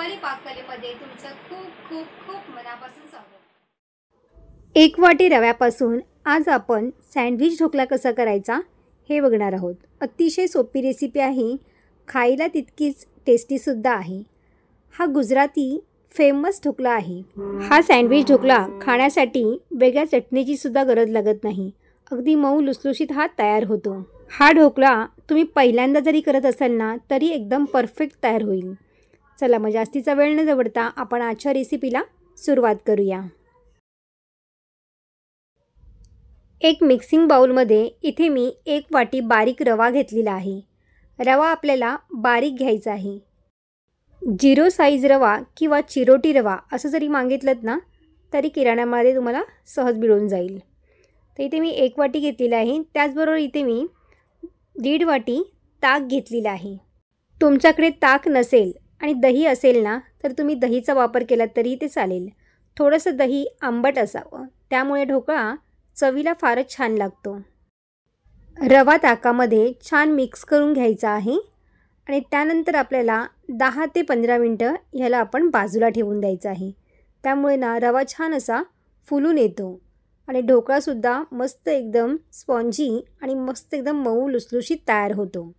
रुमाली पाककलेमध्ये तुमचं खूप खूप खूप मनापासून स्वागत. 1 वाटी रव्यापासून आज आपण सँडविच ढोकळा कसा करायचा हे बघणार आहोत. अतिशय सोपी रेसिपी आहे, खायला तितकीच टेस्टीसुद्धा आहे. हा गुजराती फेमस ढोकळा आहे. हा सँडविच ढोकळा खाण्यासाठी वेगळ्या चटणीची सुद्धा गरज लागत नाही. अगदी मऊ लुसलुशीत हा तयार होतो. हा ढोकळा तुम्ही पहिल्यांदा जरी करत असाल ना तरी एकदम परफेक्ट तयार होईल. चला मग जास्तीचा वेळ न दवडता आपण आजच्या रेसिपीला सुरुवात करूया. एक मिक्सिंग बाउलमध्ये इथे मी 1 वाटी बारीक रवा घेतलेला आहे. रवा आपल्याला बारीक घ्यायचा आहे. 0 साईज रवा किंवा चिरोटी रवा असं जरी मागितलं ना तरी किराण्यामध्ये तुम्हाला सहज मिळून जाईल. तर इथे मी 1 वाटी घेतलेला आहे. त्याचबरोबर इथे मी 1.5 वाटी ताक घेतलेला आहे. तुमच्याकडे ताक नसेल आणि दही असेल ना तर तुम्ही दहीचा वापर केला तरी ते चालेल. थोडंसं दही आंबट असावं, त्यामुळे ढोकळा चवीला फारच छान लागतो. रवा ताकामध्ये छान मिक्स करून घ्यायचा आहे आणि त्यानंतर आपल्याला 10 ते 15 मिनटं ह्याला आपण बाजूला ठेवून द्यायचं आहे. त्यामुळे ना रवा छान असा फुलून येतो आणि ढोकळासुद्धा मस्त एकदम स्पॉन्जी आणि मस्त एकदम मऊ लुसलुशीत तयार होतो.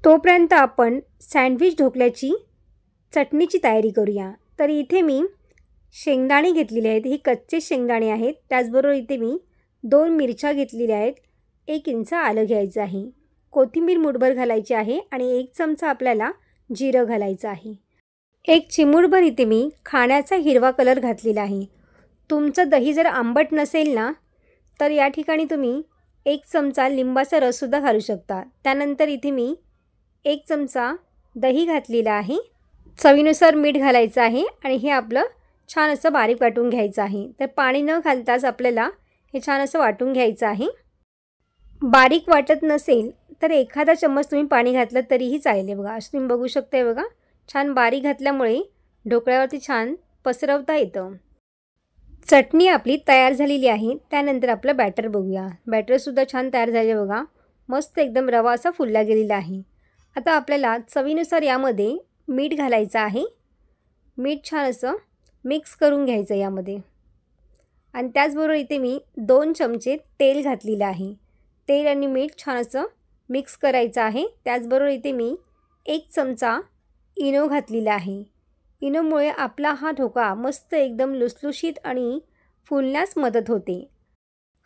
तोपर्यंत आपण सँडविच ढोकळ्याची चटणीची तयारी करूया. तर इथे मी शेंगदाणे घेतलेले आहेत. हे कच्चे शेंगदाणे आहेत. त्याचबरोबर इथे मी 2 मिरच्या घेतलेल्या आहेत. 1 इंच आलं घ्यायचं आहे. कोथिंबीर मुठभर घालायची आहे आणि 1 चमचा आपल्याला जिरं घालायचं आहे. 1 चिमूटभर इथे मी खाण्याचा हिरवा कलर घातलेला आहे. तुमचं दही जर आंबट नसेल ना तर या ठिकाणी तुम्ही 1 चमचा लिंबाचा रससुद्धा घालू शकता. त्यानंतर इथे मी 1 चमचा दही घातलेला आहे. चवीनुसार मीठ घालायचं आहे आणि हे आपलं छान असं बारीक वाटून घ्यायचं आहे. तर पाणी न घालताच आपल्याला हे छान असं वाटून घ्यायचं आहे. बारीक वाटत नसेल तर एखादा चम्मच तुम्ही पाणी घातलं तरीही चालेल. बघा असं तुम्ही बघू शकताय. बघा छान बारीक घातल्यामुळे ढोकळ्यावरती छान पसरवता येतं. चटणी आपली तयार झालेली आहे. त्यानंतर आपलं बॅटर बघूया. बॅटरसुद्धा छान तयार झाले बघा. मस्त एकदम रवा असा फुलला गेलेला आहे. आता आपल्याला चवीनुसार यामध्ये मीठ घालायचं आहे. मीठ छान असं मिक्स करून घ्यायचं यामध्ये आणि त्याचबरोबर इथे मी 2 चमचे तेल घातलेलं आहे. तेल आणि मीठ छान असं मिक्स करायचं आहे. त्याचबरोबर इथे मी 1 चमचा इनो घातलेला आहे. इनोमुळे आपला हा ढोकळा मस्त एकदम लुसलुशीत आणि फुलण्यास मदत होते.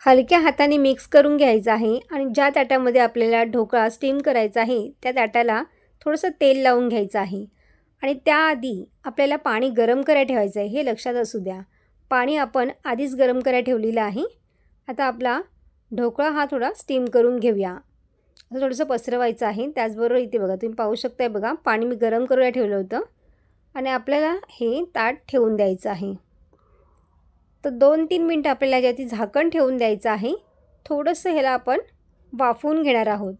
हलक्या हाताने मिक्स करून घ्यायचं आहे आणि ज्या ताटामध्ये आपल्याला ढोकळा स्टीम करायचा आहे त्या ताटाला थोडंसं तेल लावून घ्यायचं आहे आणि त्याआधी आपल्याला पाणी गरम करायला ठेवायचं आहे. हे लक्षात असू द्या. पाणी आपण आधीच गरम करायला ठेवलेलं आहे. आता आपला ढोकळा हा थोडा स्टीम करून घेऊया. असं थोडंसं पसरवायचं आहे. त्याचबरोबर इथे बघा तुम्ही पाहू शकताय. बघा पाणी मी गरम करायला ठेवलं होतं आणि आपल्याला हे ताट ठेवून द्यायचं आहे. तर 2-3 मिनटं आपल्याला याच्यावरती झाकण ठेवून द्यायचं आहे. थोडंसं ह्याला आपण वाफवून घेणार आहोत.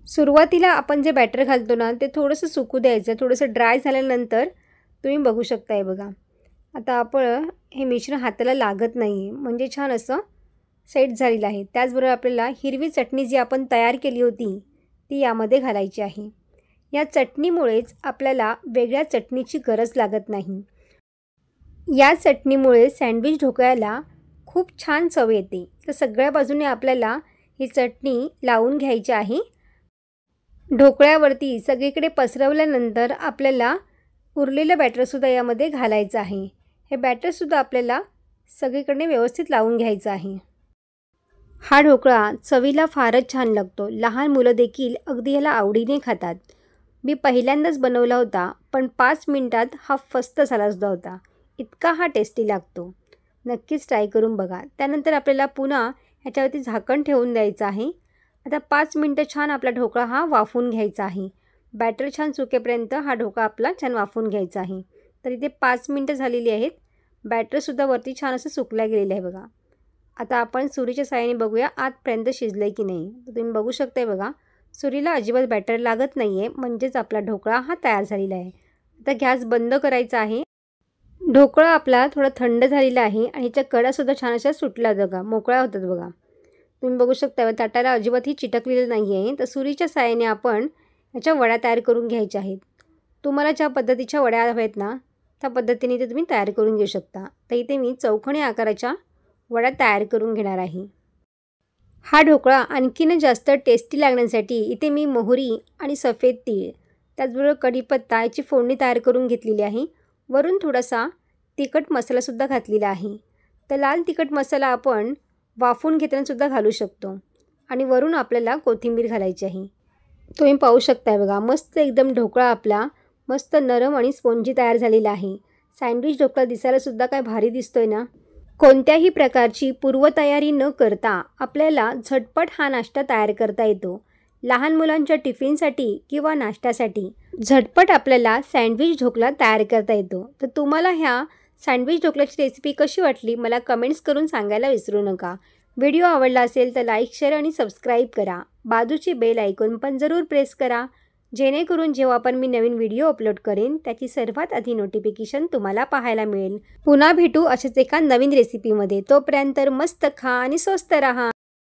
सुरुवातीला आपण जे बॅटर घालतो ना ते थोडंसं सुकू द्यायचं. थोडंसं ड्राय झाल्यानंतर तुम्ही बघू शकताय. बघा आता आपण हे मिश्रण हाताला लागत नाही आहे म्हणजे छान असं सेट झालेलं आहे. त्याचबरोबर आपल्याला हिरवी चटणी जी आपण तयार केली होती ती यामध्ये घालायची आहे. या चटणीमुळेच आपल्याला वेगळ्या चटणीची गरज लागत नाही. या चटणीमुळे सँडविच ढोकळ्याला खूप छान चव येते. तर सगळ्या बाजूने आपल्याला ही चटणी लावून घ्यायची आहे. ढोकळ्यावरती सगळीकडे पसरवल्यानंतर आपल्याला उरलेलं बॅटरसुद्धा यामध्ये घालायचं आहे. हे बॅटरसुद्धा आपल्याला सगळीकडे व्यवस्थित लावून घ्यायचं आहे. हा ढोकळा चवीला फारच छान लागतो. लहान मुलं देखील अगदी ह्याला आवडीने खातात. मी पहिल्यांदाच बनवला होता पण 5 मिनटात हा फस्त झाला सुद्धा होता. इतका हा टेस्टी लागतो. नक्कीच ट्राय करून बघा. त्यानंतर आपल्याला पुन्हा ह्याच्यावरती झाकण ठेवून द्यायचं आहे. आता 5 मिनटं छान आपला ढोकळा हा वाफवून घ्यायचा आहे. बॅटर छान सुकेपर्यंत हा ढोकळा आपला छान वाफवून घ्यायचा आहे. तर इथे 5 मिनटं झालेली आहेत. बॅटरसुद्धा वरती छान असं सुकलं गेलेलं आहे बघा. आता आपण सुरीच्या साहाय्याने बघूया आतपर्यंत शिजलं आहे की नाही. तर तुम्ही बघू शकताय. बघा सुरीला अजिबात बॅटर लागत नाही आहे म्हणजेच आपला ढोकळा हा तयार झालेला आहे. आता गॅस बंद करायचा आहे. ढोकळा आपला थोडा थंड झालेला आहे आणि ह्याच्या कडासुद्धा छान अशा सुटल्या बघा, मोकळ्या होतात बघा. तुम्ही बघू शकता ताटाला अजिबातही चिटकलेलं नाही आहे. तर सुरीच्या साहाय्याने आपण ह्याच्या वड्या तयार करून घ्यायच्या आहेत. तुम्हाला ज्या पद्धतीच्या वड्या हव्यात ना त्या पद्धतीने ते तुम्ही तयार करून घेऊ शकता. तर इथे मी चौकोनी आकाराच्या वड्या तयार करून घेणार आहे. हा ढोकळा आणखीन जास्त टेस्टी लागण्यासाठी इथे मी मोहरी आणि सफेद तीळ त्याचबरोबर कढीपत्ता याची फोडणी तयार करून घेतलेली आहे. वरून थोडासा तिखट मसालासुद्धा घातलेला आहे. तर लाल तिखट मसाला आपण वाफवून घेतानासुद्धा घालू शकतो आणि वरून आपल्याला कोथिंबीर घालायची आहे. तुम्ही पाहू शकताय बघा, मस्त एकदम ढोकळा आपला मस्त नरम आणि स्पॉन्जी तयार झालेला आहे. सँडविच ढोकळा दिसायलासुद्धा काय भारी दिसतोय ना. कोणत्याही प्रकारची पूर्वतयारी न करता आपल्याला झटपट हा नाश्ता तयार करता येतो. लहान मुलांच्या टिफिनसाठी किंवा नाश्त्यासाठी झटपट आपल्याला सँडविच ढोकळा तयार करता येतो. तर तुम्हाला ह्या सँडविच ढोकळ्याची रेसिपी कशी वाटली मला कमेंट्स करून सांगायला विसरू नका. व्हिडिओ आवडला असेल तर लाईक, शेअर आणि सबस्क्राईब करा. बाजूची बेल आयकॉन पण जरूर प्रेस करा, जेणेकरून जेव्हा पण मी नवीन व्हिडिओ अपलोड करेन त्याची सर्वात आधी नोटिफिकेशन तुम्हाला पाहायला मिळेल. पुन्हा भेटू अशाच एका नवीन रेसिपीमध्ये. तोपर्यंत मस्त खा आणि स्वस्त राहा.